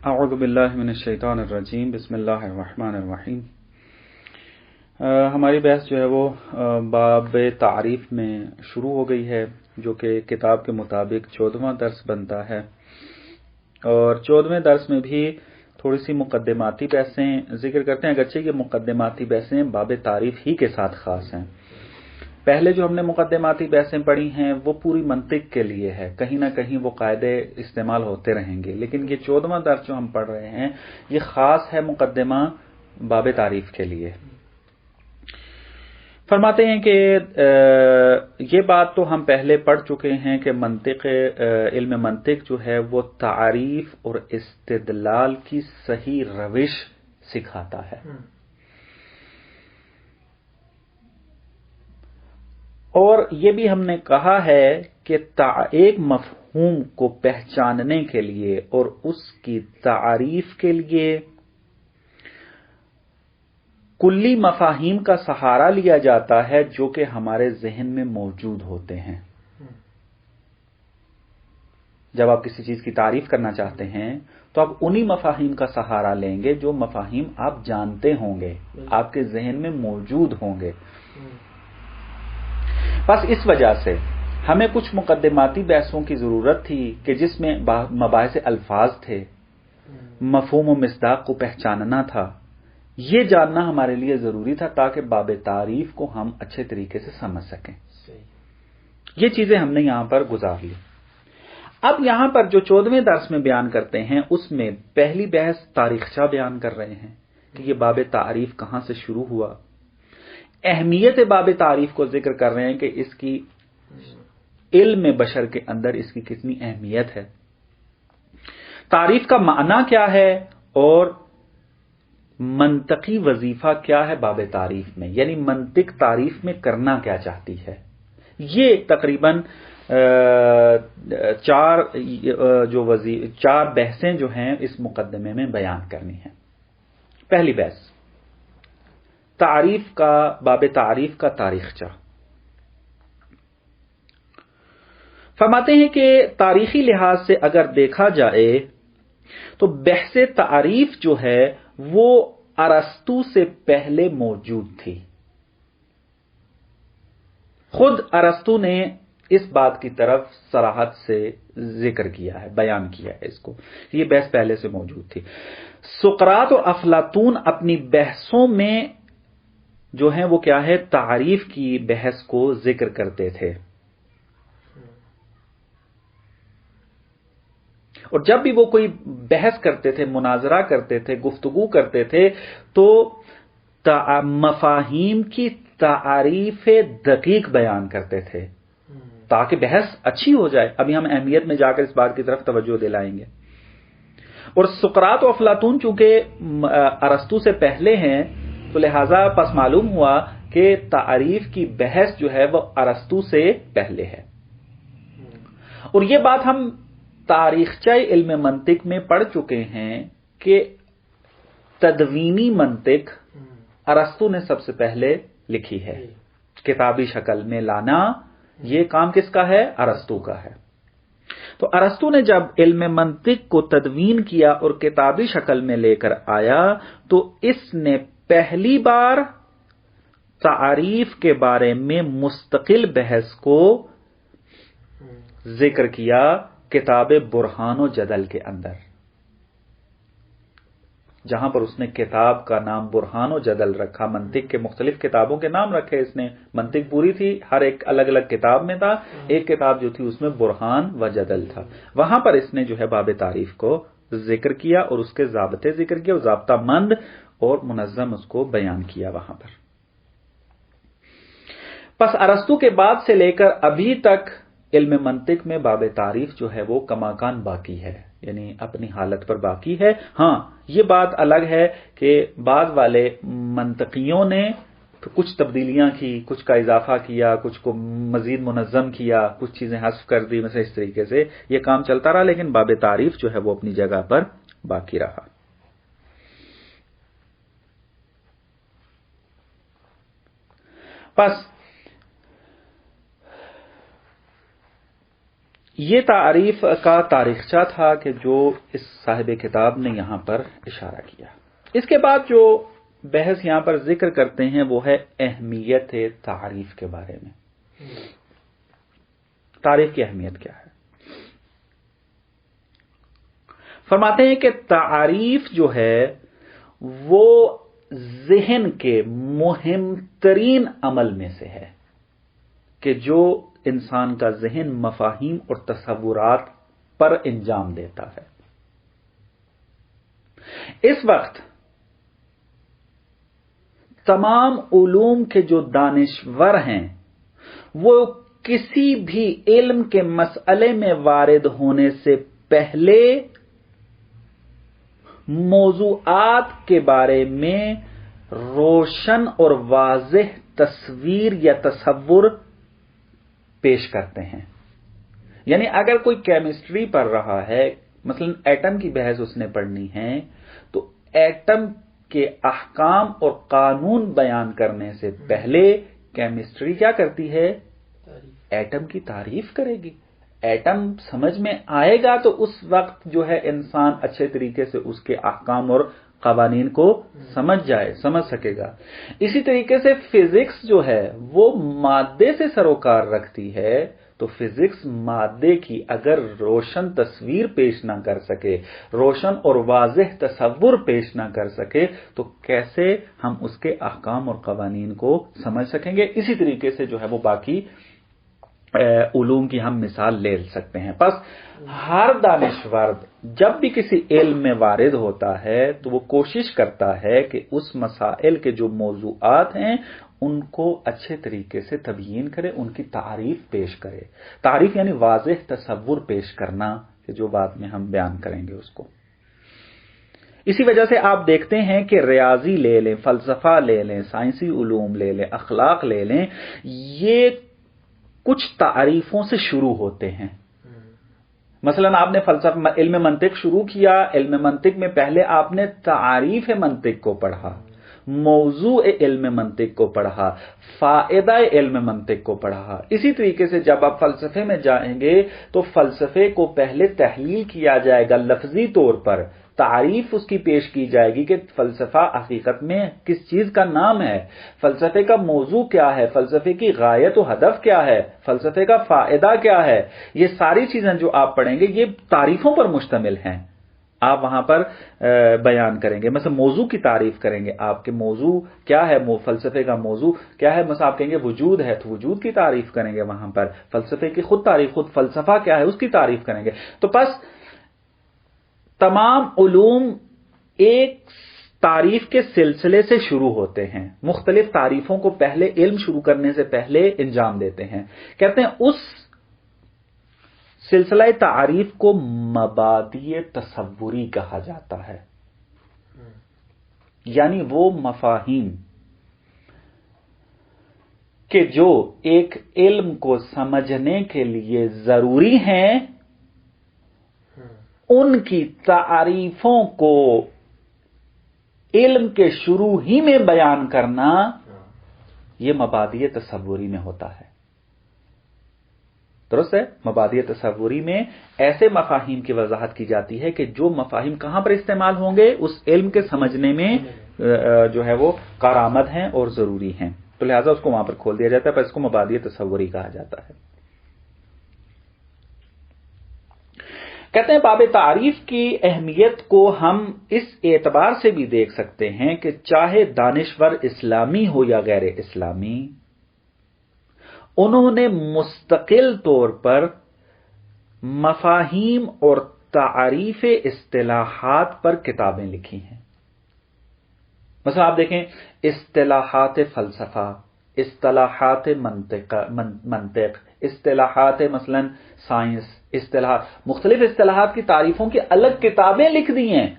اعوذ باللہ من الشیطان الرجیم بسم اللہ الرحمن الرحیم۔ ہماری بحث جو ہے وہ باب تعریف میں شروع ہو گئی ہے، جو کہ کتاب کے مطابق 14واں درس بنتا ہے، اور 14ویں درس میں بھی تھوڑی سی مقدماتی بحثیں ذکر کرتے ہیں، اگرچہ یہ مقدماتی بحثیں باب تعریف ہی کے ساتھ خاص ہیں۔ پہلے جو ہم نے مقدماتی بحثیں پڑھی ہیں وہ پوری منطق کے لیے ہے، کہیں نہ کہیں وہ قاعدے استعمال ہوتے رہیں گے، لیکن یہ 14واں درس جو ہم پڑھ رہے ہیں یہ خاص ہے مقدمہ باب تعریف کے لیے۔ فرماتے ہیں کہ یہ بات تو ہم پہلے پڑھ چکے ہیں کہ علم منطق جو ہے وہ تعریف اور استدلال کی صحیح روش سکھاتا ہے، اور یہ بھی ہم نے کہا ہے کہ ایک مفہوم کو پہچاننے کے لیے اور اس کی تعریف کے لیے کلی مفاہیم کا سہارا لیا جاتا ہے جو کہ ہمارے ذہن میں موجود ہوتے ہیں۔ جب آپ کسی چیز کی تعریف کرنا چاہتے ہیں تو آپ انہی مفاہیم کا سہارا لیں گے جو مفاہیم آپ جانتے ہوں گے، آپ کے ذہن میں موجود ہوں گے۔ بس اس وجہ سے ہمیں کچھ مقدماتی بحثوں کی ضرورت تھی کہ جس میں مباحث الفاظ تھے، مفہوم و مصداق کو پہچاننا تھا، یہ جاننا ہمارے لیے ضروری تھا تاکہ باب تعریف کو ہم اچھے طریقے سے سمجھ سکیں۔ یہ چیزیں ہم نے یہاں پر گزار لی۔ اب یہاں پر جو 14ویں درس میں بیان کرتے ہیں اس میں پہلی بحث تاریخچہ بیان کر رہے ہیں کہ یہ باب تعریف کہاں سے شروع ہوا، اہمیت باب تعریف کو ذکر کر رہے ہیں کہ اس کی علم بشر کے اندر اس کی کتنی اہمیت ہے، تعریف کا معنی کیا ہے اور منطقی وظیفہ کیا ہے باب تعریف میں، یعنی منطق تعریف میں کرنا کیا چاہتی ہے۔ یہ تقریباً چار بحثیں جو ہیں اس مقدمے میں بیان کرنی ہیں۔ پہلی بحث باب تعریف کا تاریخچہ۔ فرماتے ہیں کہ تاریخی لحاظ سے اگر دیکھا جائے تو بحث تعریف جو ہے وہ ارسطو سے پہلے موجود تھی۔ خود ارسطو نے اس بات کی طرف صراحت سے ذکر کیا ہے، بیان کیا ہے اس کو، یہ بحث پہلے سے موجود تھی۔ سقراط اور افلاطون اپنی بحثوں میں جو ہیں وہ کیا ہے، تعریف کی بحث کو ذکر کرتے تھے، اور جب بھی وہ کوئی بحث کرتے تھے، مناظرہ کرتے تھے، گفتگو کرتے تھے تو مفاہیم کی تعریف دقیق بیان کرتے تھے تاکہ بحث اچھی ہو جائے۔ ابھی ہم اہمیت میں جا کر اس بات کی طرف توجہ دلائیں گے۔ اور سقراط و افلاطون چونکہ ارسطو سے پہلے ہیں تو لہذا پس معلوم ہوا کہ تعریف کی بحث جو ہے وہ ارسطو سے پہلے ہے، اور یہ بات ہم تاریخچہ علم منطق میں پڑھ چکے ہیں کہ تدوینی منطق ارسطو نے سب سے پہلے لکھی ہے، کتابی شکل میں لانا یہ کام کس کا ہے، ارسطو کا ہے۔ تو ارسطو نے جب علم منطق کو تدوین کیا اور کتابی شکل میں لے کر آیا تو اس نے پہلی بار تعریف کے بارے میں مستقل بحث کو ذکر کیا کتاب برہان و جدل کے اندر، جہاں پر اس نے کتاب کا نام برہان و جدل رکھا۔ منطق کے مختلف کتابوں کے نام رکھے اس نے، منطق پوری تھی، ہر ایک الگ الگ کتاب میں تھا، ایک کتاب جو تھی اس میں برہان و جدل تھا، وہاں پر اس نے جو ہے باب تعریف کو ذکر کیا اور اس کے ضابطے ذکر کیا، اور ضابطہ مند اور منظم اس کو بیان کیا وہاں پر۔ پس ارسطو کے بعد سے لے کر ابھی تک علم منطق میں باب تعریف جو ہے وہ کماکان باقی ہے، یعنی اپنی حالت پر باقی ہے۔ ہاں یہ بات الگ ہے کہ بعض والے منطقیوں نے کچھ تبدیلیاں کی، کچھ کا اضافہ کیا، کچھ کو مزید منظم کیا، کچھ چیزیں حذف کر دی، مثلا اس طریقے سے یہ کام چلتا رہا، لیکن باب تعریف جو ہے وہ اپنی جگہ پر باقی رہا۔ پس یہ تعریف کا تاریخچہ تھا کہ جو اس صاحب کتاب نے یہاں پر اشارہ کیا. اس کے بعد جو بحث یہاں پر ذکر کرتے ہیں وہ ہے اہمیت تعریف کے بارے میں. تعریف کی اہمیت کیا ہے؟ فرماتے ہیں کہ تعریف جو ہے وہ ذہن کے مہم ترین عمل میں سے ہے کہ جو انسان کا ذہن مفاہیم اور تصورات پر انجام دیتا ہے. اس وقت تمام علوم کے جو دانشور ہیں وہ کسی بھی علم کے مسئلے میں وارد ہونے سے پہلے موضوعات کے بارے میں روشن اور واضح تصویر یا تصور پیش کرتے ہیں. یعنی اگر کوئی کیمسٹری پڑھ رہا ہے، مثلا ایٹم کی بحث اس نے پڑھنی ہے، تو ایٹم کے احکام اور قانون بیان کرنے سے پہلے کیمسٹری کیا کرتی ہے؟ ایٹم کی تعریف کرے گی. ایٹم سمجھ میں آئے گا تو اس وقت جو ہے انسان اچھے طریقے سے اس کے احکام اور قوانین کو سمجھ سکے گا. اسی طریقے سے فزکس جو ہے وہ مادے سے سروکار رکھتی ہے، تو فزکس مادے کی اگر روشن تصویر پیش نہ کر سکے، روشن اور واضح تصور پیش نہ کر سکے، تو کیسے ہم اس کے احکام اور قوانین کو سمجھ سکیں گے؟ اسی طریقے سے جو ہے وہ باقی علوم کی ہم مثال لے سکتے ہیں. پس ہر دانشور جب بھی کسی علم میں وارد ہوتا ہے تو وہ کوشش کرتا ہے کہ اس مسائل کے جو موضوعات ہیں ان کو اچھے طریقے سے تبیین کرے، ان کی تعریف پیش کرے. تعریف یعنی واضح تصور پیش کرنا، کہ جو بعد میں ہم بیان کریں گے اس کو. اسی وجہ سے آپ دیکھتے ہیں کہ ریاضی لے لیں، فلسفہ لے لیں، سائنسی علوم لے لیں، اخلاق لے لیں، یہ کچھ تعریفوں سے شروع ہوتے ہیں. مثلا آپ نے فلسفہ علم منطق شروع کیا، علم منطق میں پہلے آپ نے تعریف منطق کو پڑھا، موضوع علم منطق کو پڑھا، فائدہ علم منطق کو پڑھا. اسی طریقے سے جب آپ فلسفے میں جائیں گے تو فلسفے کو پہلے تحلیل کیا جائے گا، لفظی طور پر تعریف اس کی پیش کی جائے گی کہ فلسفہ حقیقت میں کس چیز کا نام ہے، فلسفے کا موضوع کیا ہے، فلسفے کی غایت و ہدف کیا ہے، فلسفے کا فائدہ کیا ہے. یہ ساری چیزیں جو آپ پڑھیں گے یہ تعریفوں پر مشتمل ہیں. آپ وہاں پر بیان کریں گے، مثلا موضوع کی تعریف کریں گے، آپ کے موضوع کیا ہے، فلسفے کا موضوع کیا ہے. مثلا آپ کہیں گے وجود ہے تو وجود کی تعریف کریں گے، وہاں پر فلسفے کی خود فلسفہ کیا ہے اس کی تعریف کریں گے. تو بس تمام علوم ایک تعریف کے سلسلے سے شروع ہوتے ہیں، مختلف تعریفوں کو پہلے علم شروع کرنے سے پہلے انجام دیتے ہیں. کہتے ہیں اس سلسلہ تعریف کو مبادئ تصوری کہا جاتا ہے. یعنی وہ مفاہیم کہ جو ایک علم کو سمجھنے کے لیے ضروری ہیں، ان کی تعریفوں کو علم کے شروع ہی میں بیان کرنا یہ مبادئ تصوری میں ہوتا ہے. درست ہے؟ مبادئ تصوری میں ایسے مفاہیم کی وضاحت کی جاتی ہے کہ جو مفاہیم کہاں پر استعمال ہوں گے، اس علم کے سمجھنے میں جو ہے وہ کارآمد ہیں اور ضروری ہیں، تو لہٰذا اس کو وہاں پر کھول دیا جاتا ہے، پر اس کو مبادئ تصوری کہا جاتا ہے. کہتے ہیں باب تعریف کی اہمیت کو ہم اس اعتبار سے بھی دیکھ سکتے ہیں کہ چاہے دانشور اسلامی ہو یا غیر اسلامی، انہوں نے مستقل طور پر مفاہیم اور تعریف اصطلاحات پر کتابیں لکھی ہیں. مثلا آپ دیکھیں اصطلاحات فلسفہ، اصطلاحات منطق، اصطلاحات مثلا سائنس، مختلف اصطلاحات کی تعریفوں کی الگ کتابیں لکھ دی ہیں.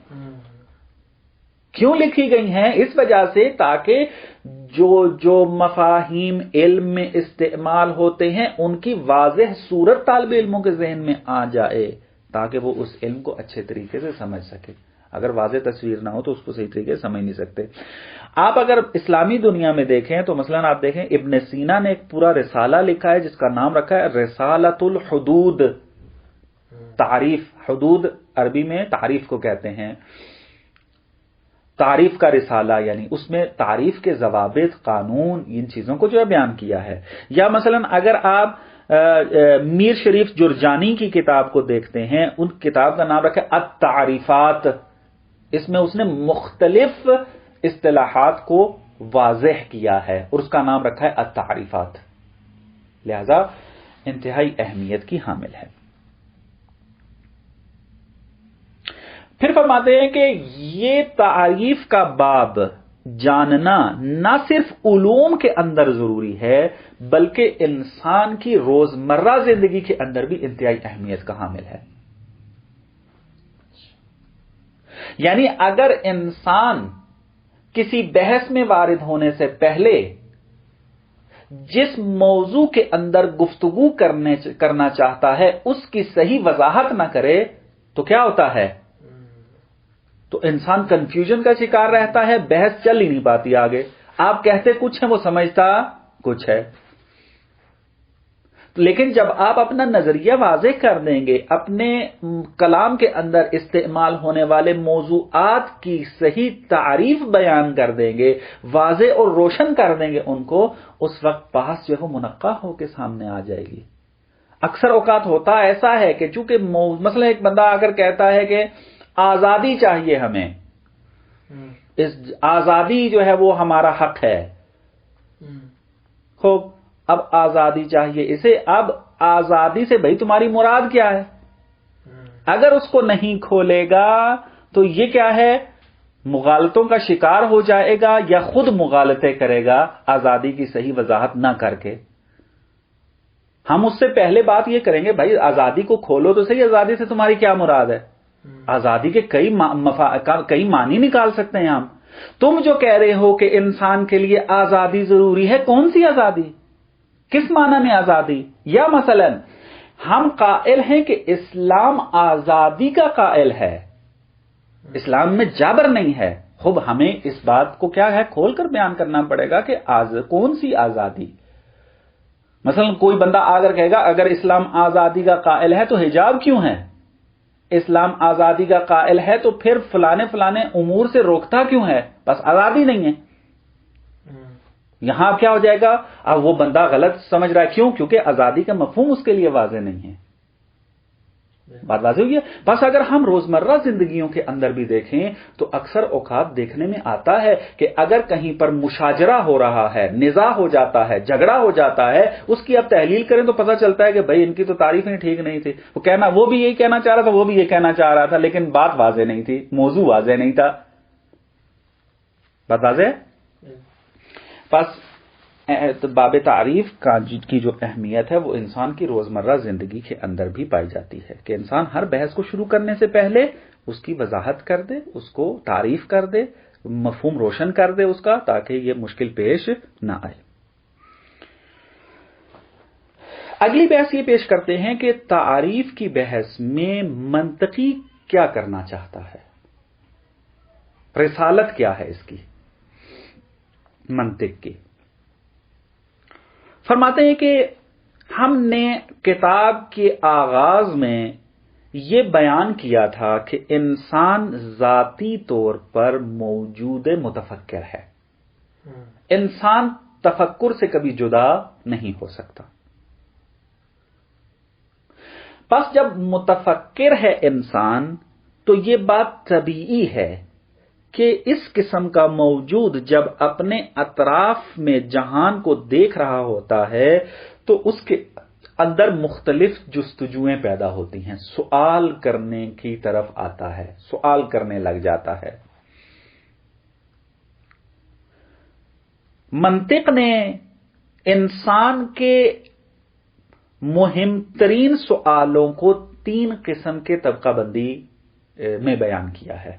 کیوں لکھی گئی ہیں؟ اس وجہ سے تاکہ جو مفاہیم علم میں استعمال ہوتے ہیں ان کی واضح صورت طالب علموں کے ذہن میں آ جائے تاکہ وہ اس علم کو اچھے طریقے سے سمجھ سکے. اگر واضح تصویر نہ ہو تو اس کو صحیح طریقے سے سمجھ نہیں سکتے. آپ اگر اسلامی دنیا میں دیکھیں تو مثلا آپ دیکھیں ابن سینا نے ایک پورا رسالہ لکھا ہے جس کا نام رکھا ہے رسالۃ الحدود. تعریف، حدود عربی میں تعریف کو کہتے ہیں، تعریف کا رسالہ، یعنی اس میں تعریف کے ضوابط، قانون، ان چیزوں کو جو ہے بیان کیا ہے. یا مثلا اگر آپ میر شریف جرجانی کی کتاب کو دیکھتے ہیں، ان کتاب کا نام رکھا ہے التعریفات. اس میں اس نے مختلف اصطلاحات کو واضح کیا ہے اور اس کا نام رکھا ہے التعریفات، لہذا انتہائی اہمیت کی حامل ہے. پھر فرماتے ہیں کہ یہ تعریف کا باب جاننا نہ صرف علوم کے اندر ضروری ہے بلکہ انسان کی روزمرہ زندگی کے اندر بھی انتہائی اہمیت کا حامل ہے. یعنی اگر انسان کسی بحث میں وارد ہونے سے پہلے جس موضوع کے اندر گفتگو کرنا چاہتا ہے اس کی صحیح وضاحت نہ کرے تو کیا ہوتا ہے؟ تو انسان کنفیوژن کا شکار رہتا ہے، بحث چل ہی نہیں پاتی آگے. آپ کہتے کچھ ہیں، وہ سمجھتا کچھ ہے. لیکن جب آپ اپنا نظریہ واضح کر دیں گے، اپنے کلام کے اندر استعمال ہونے والے موضوعات کی صحیح تعریف بیان کر دیں گے، واضح اور روشن کر دیں گے ان کو، اس وقت بحث جو ہے منقع ہو کے سامنے آ جائے گی. اکثر اوقات ہوتا ایسا ہے کہ چونکہ مثلا ایک بندہ اگر کہتا ہے کہ آزادی چاہیے ہمیں، اس آزادی جو ہے وہ ہمارا حق ہے، خوب اب آزادی چاہیے اسے، اب آزادی سے بھائی تمہاری مراد کیا ہے؟ اگر اس کو نہیں کھولے گا تو یہ کیا ہے؟ مغالطوں کا شکار ہو جائے گا یا خود مغالطے کرے گا آزادی کی صحیح وضاحت نہ کر کے. ہم اس سے پہلے بات یہ کریں گے بھائی آزادی کو کھولو تو صحیح، آزادی سے تمہاری کیا مراد ہے؟ آزادی کے کئی معنی نکال سکتے ہیں ہم. تم جو کہہ رہے ہو کہ انسان کے لیے آزادی ضروری ہے، کون سی آزادی؟ کس معنی میں آزادی؟ یا مثلا ہم قائل ہیں کہ اسلام آزادی کا قائل ہے، اسلام میں جبر نہیں ہے. خوب ہمیں اس بات کو کیا ہے کھول کر بیان کرنا پڑے گا کہ کون سی آزادی. مثلا کوئی بندہ اگر کہے گا اگر اسلام آزادی کا قائل ہے تو حجاب کیوں ہے؟ اسلام آزادی کا قائل ہے تو پھر فلانے امور سے روکتا کیوں ہے؟ بس آزادی نہیں ہے. یہاں کیا ہو جائے گا؟ اب وہ بندہ غلط سمجھ رہا ہے. کیوں؟ کیونکہ آزادی کا مفہوم اس کے لیے واضح نہیں ہے. بات واضح ہوئی ہے؟ بس اگر ہم روزمرہ زندگیوں کے اندر بھی دیکھیں تو اکثر اوقات دیکھنے میں آتا ہے کہ اگر کہیں پر مشاجرہ ہو رہا ہے، نزاع ہو جاتا ہے، جھگڑا ہو جاتا ہے، اس کی اب تحلیل کریں تو پتہ چلتا ہے کہ بھائی ان کی تو تعریفیں ٹھیک نہیں تھی. وہ بھی یہی کہنا چاہ رہا تھا، وہ بھی یہ کہنا چاہ رہا تھا، لیکن بات واضح نہیں تھی، موضوع واضح نہیں تھا. بات واضح ہے؟ بس باب تعریف کی جو اہمیت ہے وہ انسان کی روزمرہ زندگی کے اندر بھی پائی جاتی ہے کہ انسان ہر بحث کو شروع کرنے سے پہلے اس کی وضاحت کر دے، اس کو تعریف کر دے، مفہوم روشن کر دے اس کا، تاکہ یہ مشکل پیش نہ آئے. اگلی بحث یہ پیش کرتے ہیں کہ تعریف کی بحث میں منطقی کیا کرنا چاہتا ہے، رسالت کیا ہے اس کی، منطق کی. فرماتے ہیں کہ ہم نے کتاب کے آغاز میں یہ بیان کیا تھا کہ انسان ذاتی طور پر موجود متفکر ہے. انسان تفکر سے کبھی جدا نہیں ہو سکتا. بس جب متفکر ہے انسان تو یہ بات طبیعی ہے کہ اس قسم کا موجود جب اپنے اطراف میں جہان کو دیکھ رہا ہوتا ہے تو اس کے اندر مختلف جستجویں پیدا ہوتی ہیں، سوال کرنے کی طرف آتا ہے، سوال کرنے لگ جاتا ہے. منطق نے انسان کے مہم ترین سوالوں کو 3 قسم کے طبقہ بندی میں بیان کیا ہے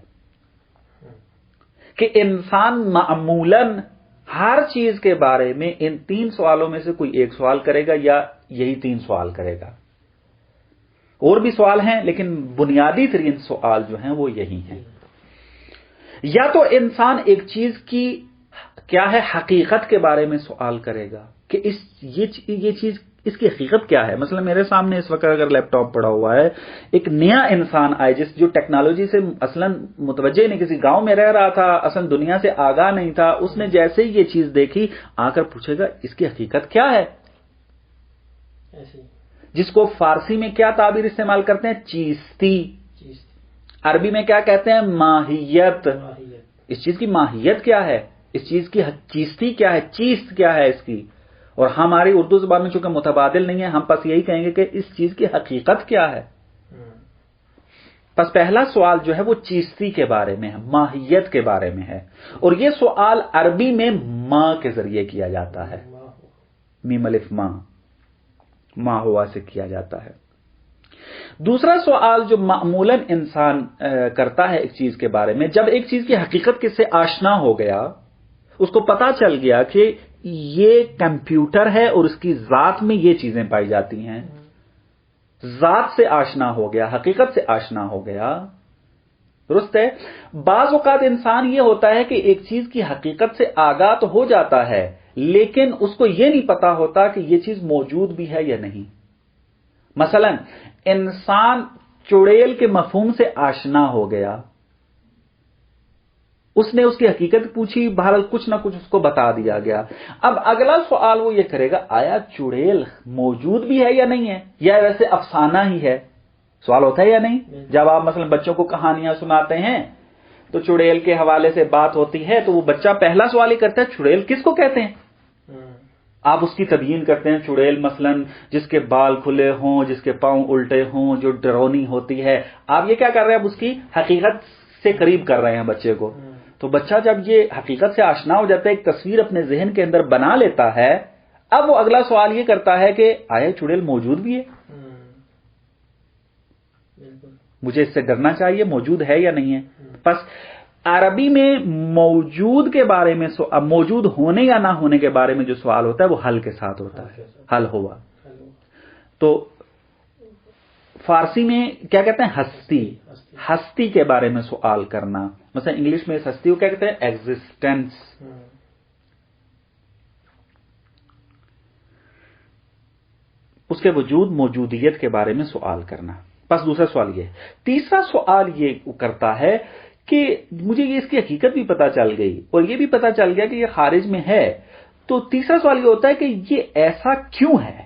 کہ انسان معمولاً ہر چیز کے بارے میں ان 3 سوالوں میں سے کوئی ایک سوال کرے گا یا یہی 3 سوال کرے گا. اور بھی سوال ہیں لیکن بنیادی ترین سوال جو ہیں وہ یہی ہیں. یا تو انسان ایک چیز کی کیا ہے حقیقت کے بارے میں سوال کرے گا کہ یہ چیز اس کی حقیقت کیا ہے؟ مثلا میرے سامنے اس وقت اگر لیپ ٹاپ پڑا ہوا ہے، ایک نیا انسان آئے جو ٹیکنالوجی سے اصلا متوجہ نہیں، کسی گاؤں میں رہ رہا تھا، اصلا دنیا سے آگاہ نہیں تھا، اس نے جیسے ہی یہ چیز دیکھی آ کر پوچھے گا اس کی حقیقت کیا ہے؟ جس کو فارسی میں کیا تعبیر استعمال کرتے ہیں؟ چیستی. عربی میں کیا کہتے ہیں؟ ماہیت. اس چیز کی ماہیت کیا ہے؟ اس چیز کی چیستی کیا ہے؟ چیست کیا ہے اس کی؟ اور ہماری اردو زبان میں چونکہ متبادل نہیں ہے، ہم بس یہی کہیں گے کہ اس چیز کی حقیقت کیا ہے. پس پہلا سوال جو ہے وہ چیستی کے بارے میں ہے، ماہیت کے بارے میں ہے، اور یہ سوال عربی میں ماں کے ذریعے کیا جاتا ہے. میم الف ماں ہوا سے کیا جاتا ہے. دوسرا سوال جو معمولاً انسان کرتا ہے ایک چیز کے بارے میں، جب ایک چیز کی حقیقت کس سے آشنا ہو گیا، اس کو پتا چل گیا کہ یہ کمپیوٹر ہے اور اس کی ذات میں یہ چیزیں پائی جاتی ہیں، ذات سے آشنا ہو گیا، حقیقت سے آشنا ہو گیا. درست ہے؟ بعض اوقات انسان یہ ہوتا ہے کہ ایک چیز کی حقیقت سے آگاہ تو ہو جاتا ہے، لیکن اس کو یہ نہیں پتا ہوتا کہ یہ چیز موجود بھی ہے یا نہیں. مثلا انسان چڑیل کے مفہوم سے آشنا ہو گیا، اس نے اس کی حقیقت پوچھی، بہرحال کچھ نہ کچھ اس کو بتا دیا گیا. اب اگلا سوال وہ یہ کرے گا آیا چڑیل موجود بھی ہے یا نہیں ہے، یا ویسے افسانہ ہی ہے؟ سوال ہوتا ہے یا نہیں؟ جب آپ مثلا بچوں کو کہانیاں سناتے ہیں تو چڑیل کے حوالے سے بات ہوتی ہے تو وہ بچہ پہلا سوال ہی کرتا ہے چڑیل کس کو کہتے ہیں؟ آپ اس کی تبیین کرتے ہیں، چڑیل مثلا جس کے بال کھلے ہوں، جس کے پاؤں الٹے ہوں، جو ڈرونی ہوتی ہے. آپ یہ کیا کر رہے ہیں؟ اب اس کی حقیقت سے قریب کر رہے ہیں بچے کو. تو بچہ جب یہ حقیقت سے آشنا ہو جاتا ہے، ایک تصویر اپنے ذہن کے اندر بنا لیتا ہے، اب وہ اگلا سوال یہ کرتا ہے کہ آیا چڑیل موجود بھی ہے؟ مجھے اس سے ڈرنا چاہیے، موجود ہے یا نہیں ہے؟ بس عربی میں موجود کے بارے میں موجود ہونے یا نہ ہونے کے بارے میں جو سوال ہوتا ہے وہ حل کے ساتھ ہوتا ہے، حل ہوا. تو فارسی میں کیا کہتے ہیں؟ ہستی. ہستی کے بارے میں سوال کرنا. مثلا انگلش میں اس ہستی کو کیا کہتے ہیں؟ ایگزسٹنس. اس کے وجود، موجودیت کے بارے میں سوال کرنا. بس دوسرا سوال یہ. تیسرا سوال یہ کرتا ہے کہ مجھے یہ اس کی حقیقت بھی پتا چل گئی اور یہ بھی پتا چل گیا کہ یہ خارج میں ہے، تو تیسرا سوال یہ ہوتا ہے کہ یہ ایسا کیوں ہے؟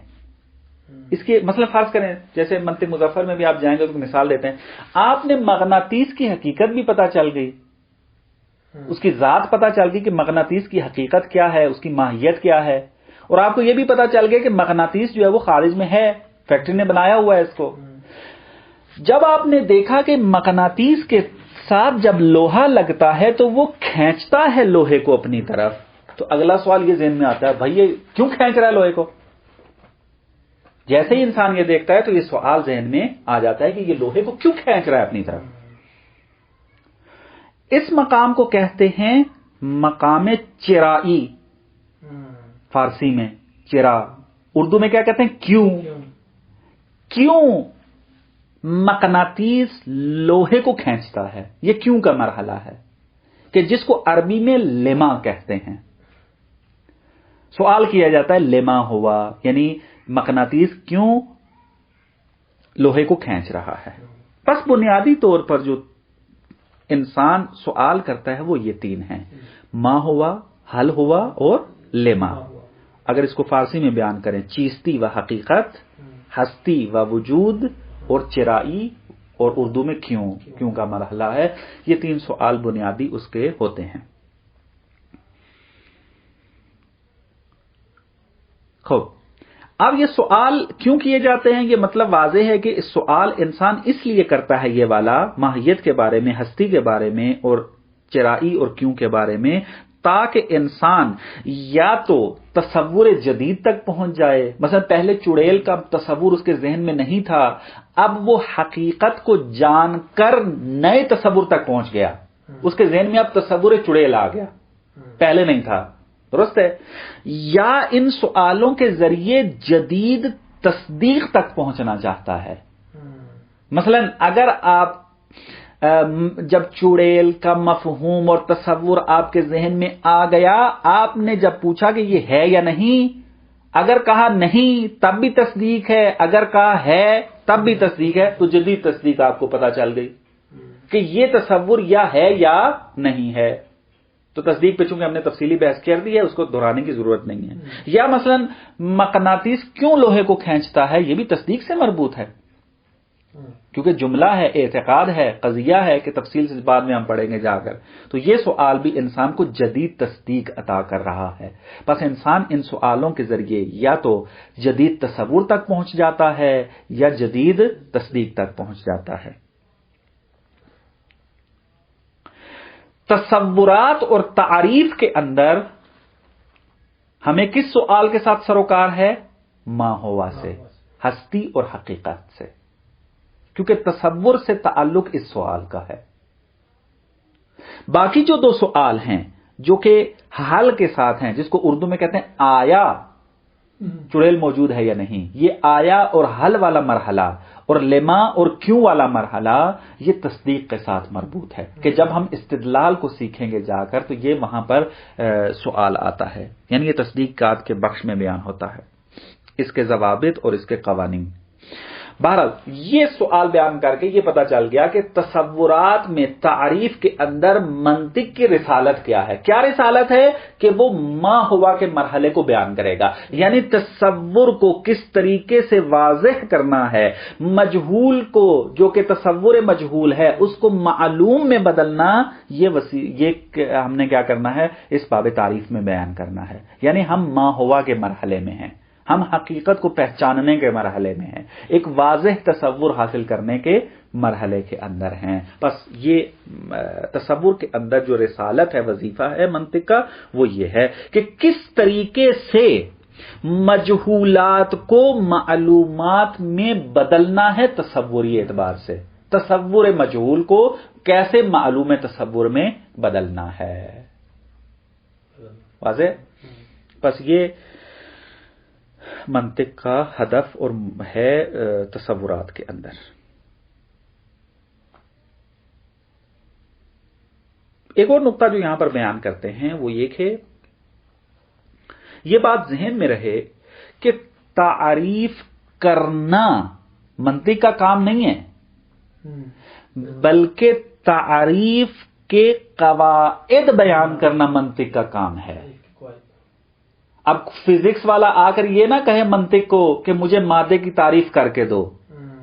اس کے مثلا فرض کریں، جیسے منطق مظفر میں بھی آپ جائیں گے تو مثال دیتے ہیں، آپ نے مغناطیس کی حقیقت بھی پتا چل گئی، اس کی ذات پتا چل گئی کہ مغناطیس کی حقیقت کیا ہے، اس کی ماہیت کیا ہے، اور آپ کو یہ بھی پتا چل گیا کہ مغناطیس جو ہے وہ خارج میں ہے، فیکٹری نے بنایا ہوا ہے اس کو. جب آپ نے دیکھا کہ مغناطیس کے ساتھ جب لوہا لگتا ہے تو وہ کھینچتا ہے لوہے کو اپنی طرف، تو اگلا سوال یہ ذہن میں آتا ہے بھائی یہ کیوں کھینچ رہا ہے لوہے کو؟ جیسے ہی انسان یہ دیکھتا ہے تو یہ سوال ذہن میں آ جاتا ہے کہ یہ لوہے کو کیوں کھینچ رہا ہے اپنی طرف. اس مقام کو کہتے ہیں مقام چرائی. فارسی میں چرا، اردو میں کیا کہتے ہیں؟ کیوں. کیوں مغناطیس لوہے کو کھینچتا ہے؟ یہ کیوں کا مرحلہ ہے کہ جس کو عربی میں لما کہتے ہیں. سوال کیا جاتا ہے لما ہوا، یعنی مغناطیس کیوں لوہے کو کھینچ رہا ہے. بس بنیادی طور پر جو انسان سوال کرتا ہے وہ یہ تین ہیں، ما ہوا، حل ہوا اور لما. اگر اس کو فارسی میں بیان کریں، چیستی و حقیقت، ہستی و وجود اور چرائی، اور اردو میں کیوں کا مرحلہ ہے. یہ تین سوال بنیادی اس کے ہوتے ہیں. خوب، اب یہ سوال کیوں کیے جاتے ہیں؟ یہ مطلب واضح ہے کہ اس سوال انسان اس لیے کرتا ہے یہ والا، ماہیت کے بارے میں، ہستی کے بارے میں اور چرائی اور کیوں کے بارے میں، تاکہ انسان یا تو تصور جدید تک پہنچ جائے. مثلا پہلے چڑیل کا تصور اس کے ذہن میں نہیں تھا، اب وہ حقیقت کو جان کر نئے تصور تک پہنچ گیا، اس کے ذہن میں اب تصور چڑیل آ گیا، پہلے نہیں تھا. درست ہے؟ یا ان سوالوں کے ذریعے جدید تصدیق تک پہنچنا چاہتا ہے. مثلا اگر آپ جب چڑیل کا مفہوم اور تصور آپ کے ذہن میں آ گیا، آپ نے جب پوچھا کہ یہ ہے یا نہیں، اگر کہا نہیں تب بھی تصدیق ہے، اگر کہا ہے تب بھی تصدیق ہے، تو جدید تصدیق آپ کو پتہ چل گئی کہ یہ تصور یا ہے یا نہیں ہے. تو تصدیق پہ چونکہ ہم نے تفصیلی بحث کر دی ہے، اس کو دہرانے کی ضرورت نہیں ہے. یا مثلا مقناطیس کیوں لوہے کو کھینچتا ہے، یہ بھی تصدیق سے مربوط ہے، کیونکہ جملہ ہے، اعتقاد ہے، قضیہ ہے کہ تفصیل سے بعد میں ہم پڑھیں گے جا کر. تو یہ سوال بھی انسان کو جدید تصدیق عطا کر رہا ہے. بس انسان ان سوالوں کے ذریعے یا تو جدید تصور تک پہنچ جاتا ہے یا جدید تصدیق تک پہنچ جاتا ہے. تصورات اور تعریف کے اندر ہمیں کس سوال کے ساتھ سروکار ہے؟ ما ہوا سے، ہستی اور حقیقت سے، کیونکہ تصور سے تعلق اس سوال کا ہے. باقی جو دو سوال ہیں جو کہ حل کے ساتھ ہیں، جس کو اردو میں کہتے ہیں آیا چڑیل موجود ہے یا نہیں، یہ آیا اور حل والا مرحلہ اور لما اور کیوں والا مرحلہ یہ تصدیق کے ساتھ مربوط ہے کہ جب ہم استدلال کو سیکھیں گے جا کر تو یہ وہاں پر سوال آتا ہے، یعنی یہ تصدیقات کے بخش میں بیان ہوتا ہے، اس کے ضوابط اور اس کے قوانین. بہرحال یہ سوال بیان کر کے یہ پتا چل گیا کہ تصورات میں تعریف کے اندر منطق کی رسالت کیا ہے. کیا رسالت ہے؟ کہ وہ ما ہوا کے مرحلے کو بیان کرے گا، یعنی تصور کو کس طریقے سے واضح کرنا ہے، مجہول کو جو کہ تصور مجہول ہے اس کو معلوم میں بدلنا، یہ ہم نے کیا کرنا ہے، اس باب تعریف میں بیان کرنا ہے. یعنی ہم ما ہوا کے مرحلے میں ہیں، ہم حقیقت کو پہچاننے کے مرحلے میں ہیں، ایک واضح تصور حاصل کرنے کے مرحلے کے اندر ہیں. بس یہ تصور کے اندر جو رسالت ہے، وظیفہ ہے منطق کا، وہ یہ ہے کہ کس طریقے سے مجہولات کو معلومات میں بدلنا ہے تصوری اعتبار سے، تصور مجہول کو کیسے معلوم تصور میں بدلنا ہے. واضح؟ بس یہ منطق کا ہدف اور ہے تصورات کے اندر. ایک اور نقطہ جو یہاں پر بیان کرتے ہیں وہ یہ کہ یہ بات ذہن میں رہے کہ تعریف کرنا منطق کا کام نہیں ہے، بلکہ تعریف کے قواعد بیان کرنا منطق کا کام ہے. اب فزکس والا آ کر یہ نہ کہے منطق کو کہ مجھے مادے کی تعریف کر کے دو،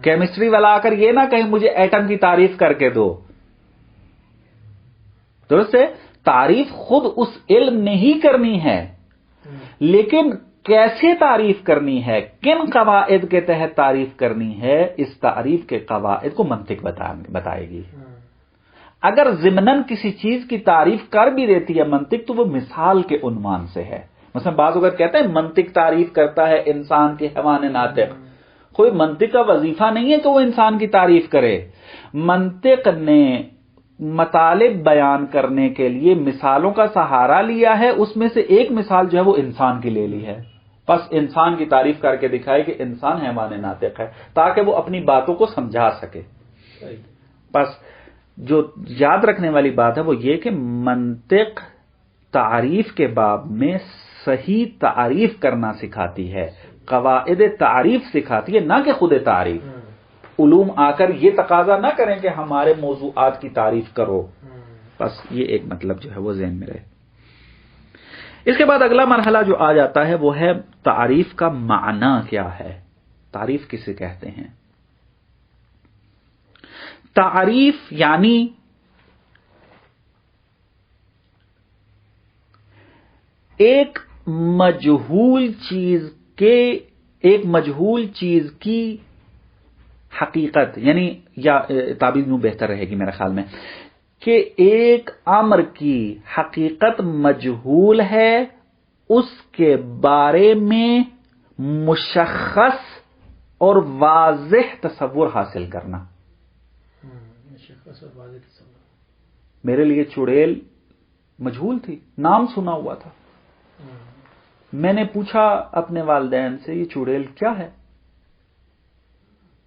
کیمسٹری والا آ کر یہ نہ کہے مجھے ایٹم کی تعریف کر کے دو. درست ہے، تعریف خود اس علم نے ہی کرنی ہے، لیکن کیسے تعریف کرنی ہے، کن قواعد کے تحت تعریف کرنی ہے، اس تعریف کے قواعد کو منطق بتائے گی. اگر ضمناً کسی چیز کی تعریف کر بھی دیتی ہے منطق تو وہ مثال کے عنوان سے ہے. مثلا بعض اوقات کہتے ہیں منطق تعریف کرتا ہے انسان کے حیوان ناطق. کوئی منطق کا وظیفہ نہیں ہے کہ وہ انسان کی تعریف کرے. منطق نے مطالب بیان کرنے کے لیے مثالوں کا سہارا لیا ہے، اس میں سے ایک مثال جو ہے وہ انسان کی لے لی ہے. بس انسان کی تعریف کر کے دکھائے کہ انسان حیوان ناطق ہے تاکہ وہ اپنی باتوں کو سمجھا سکے. بس جو یاد رکھنے والی بات ہے وہ یہ کہ منطق تعریف کے باب میں صحیح تعریف کرنا سکھاتی ہے، قواعد تعریف سکھاتی ہے، نہ کہ خود تعریف. علوم آ کر یہ تقاضا نہ کریں کہ ہمارے موضوعات کی تعریف کرو. بس یہ ایک مطلب جو ہے وہ ذہن میں رہے. اس کے بعد اگلا مرحلہ جو آ جاتا ہے وہ ہے تعریف کا معنی کیا ہے، تعریف کسے کہتے ہیں. تعریف یعنی ایک مجہول چیز کی حقیقت، یعنی یا تعبیر یوں بہتر رہے گی میرے خیال میں کہ ایک امر کی حقیقت مجہول ہے، اس کے بارے میں مشخص اور واضح تصور حاصل کرنا. میرے لیے چڑیل مجہول تھی، نام سنا ہوا تھا. میں نے پوچھا اپنے والدین سے یہ چڑیل کیا ہے،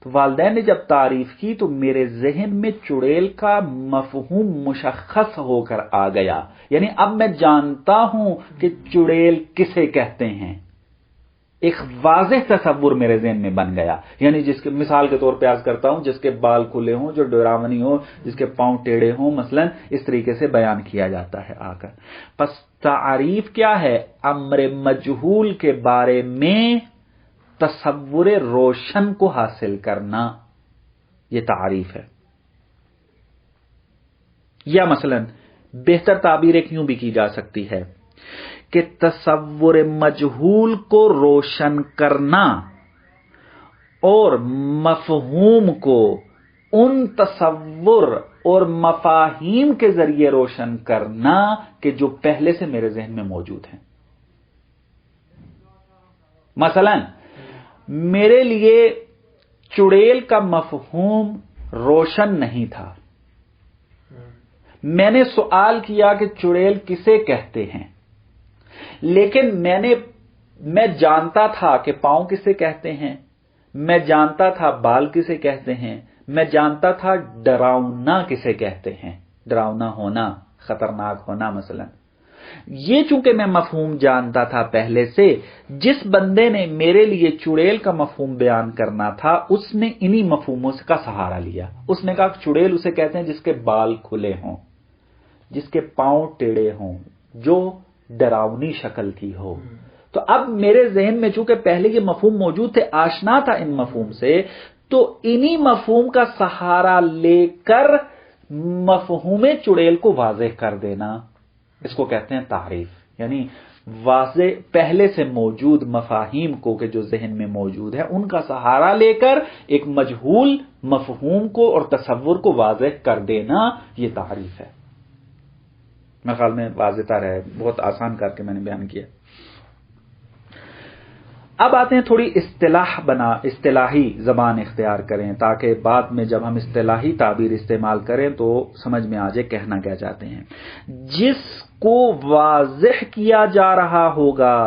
تو والدین نے جب تعریف کی تو میرے ذہن میں چڑیل کا مفہوم مشخص ہو کر آ گیا. یعنی اب میں جانتا ہوں کہ چڑیل کسے کہتے ہیں. ایک واضح تصور میرے ذہن میں بن گیا. یعنی جس کے مثال کے طور پہ عرض کرتا ہوں جس کے بال کھلے ہوں, جو ڈراونی ہو, جس کے پاؤں ٹیڑھے ہوں, مثلا اس طریقے سے بیان کیا جاتا ہے آ کر. پس تعریف کیا ہے؟ امر مجہول کے بارے میں تصور روشن کو حاصل کرنا, یہ تعریف ہے. یا مثلا بہتر تعبیر ایک یوں بھی کی جا سکتی ہے کہ تصور مجہول کو روشن کرنا اور مفہوم کو ان تصور اور مفاہیم کے ذریعے روشن کرنا کہ جو پہلے سے میرے ذہن میں موجود ہیں. مثلا میرے لیے چڑیل کا مفہوم روشن نہیں تھا. میں نے سوال کیا کہ چڑیل کسے کہتے ہیں, لیکن میں جانتا تھا کہ پاؤں کسے کہتے ہیں, میں جانتا تھا بال کسے کہتے ہیں, میں جانتا تھا ڈراؤنا کسے کہتے ہیں, ڈراؤنا ہونا, خطرناک ہونا مثلا. یہ چونکہ میں مفہوم جانتا تھا پہلے سے, جس بندے نے میرے لیے چڑیل کا مفہوم بیان کرنا تھا اس نے انہی مفہوموں کا سہارا لیا. اس نے کہا چڑیل اسے کہتے ہیں جس کے بال کھلے ہوں, جس کے پاؤں ٹیڑھے ہوں, جو ڈراؤنی شکل کی ہو. تو اب میرے ذہن میں چونکہ پہلے یہ مفہوم موجود تھے, آشنا تھا ان مفہوم سے, تو انہی مفہوم کا سہارا لے کر مفہوم چڑیل کو واضح کر دینا, اس کو کہتے ہیں تعریف. یعنی واضح پہلے سے موجود مفاہیم کو کہ جو ذہن میں موجود ہے ان کا سہارا لے کر ایک مجہول مفہوم کو اور تصور کو واضح کر دینا, یہ تعریف ہے. میرے خیال میں واضح تر ہے, بہت آسان کر کے میں نے بیان کیا. اب آتے ہیں تھوڑی اصطلاحی زبان اختیار کریں تاکہ بعد میں جب ہم اصطلاحی تعبیر استعمال کریں تو سمجھ میں آ جائے کہنا کیا چاہتے ہیں. جس کو واضح کیا جا رہا ہوگا,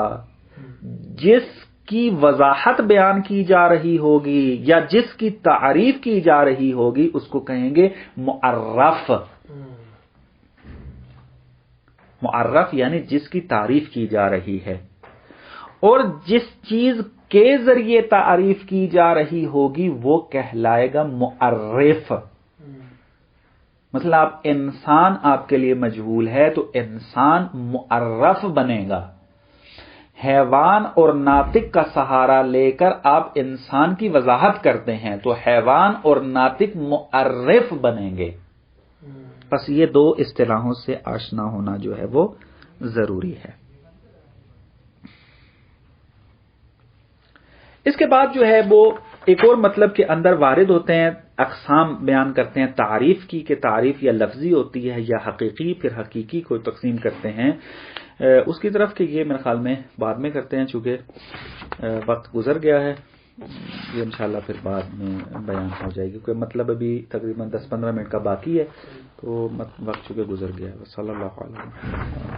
جس کی وضاحت بیان کی جا رہی ہوگی یا جس کی تعریف کی جا رہی ہوگی اس کو کہیں گے معرف. معرف یعنی جس کی تعریف کی جا رہی ہے, اور جس چیز کے ذریعے تعریف کی جا رہی ہوگی وہ کہلائے گا معرف. مثلا انسان آپ کے لیے مجہول ہے تو انسان معرف بنے گا. حیوان اور ناطق کا سہارا لے کر آپ انسان کی وضاحت کرتے ہیں تو حیوان اور ناطق معرف بنیں گے. بس یہ دو اصطلاحوں سے آشنا ہونا جو ہے وہ ضروری ہے. اس کے بعد جو ہے وہ ایک اور مطلب کے اندر وارد ہوتے ہیں, اقسام بیان کرتے ہیں تعریف کی کہ تعریف یا لفظی ہوتی ہے یا حقیقی, پھر حقیقی کو تقسیم کرتے ہیں اس کی طرف کہ یہ میرے خیال میں بعد میں کرتے ہیں چونکہ وقت گزر گیا ہے. یہ انشاءاللہ پھر بعد میں بیان ہو جائے گی کیونکہ مطلب ابھی تقریباً 10-15 منٹ کا باقی ہے تو وقت چونکہ گزر گیا ہے. صلی اللہ علیہ وسلم.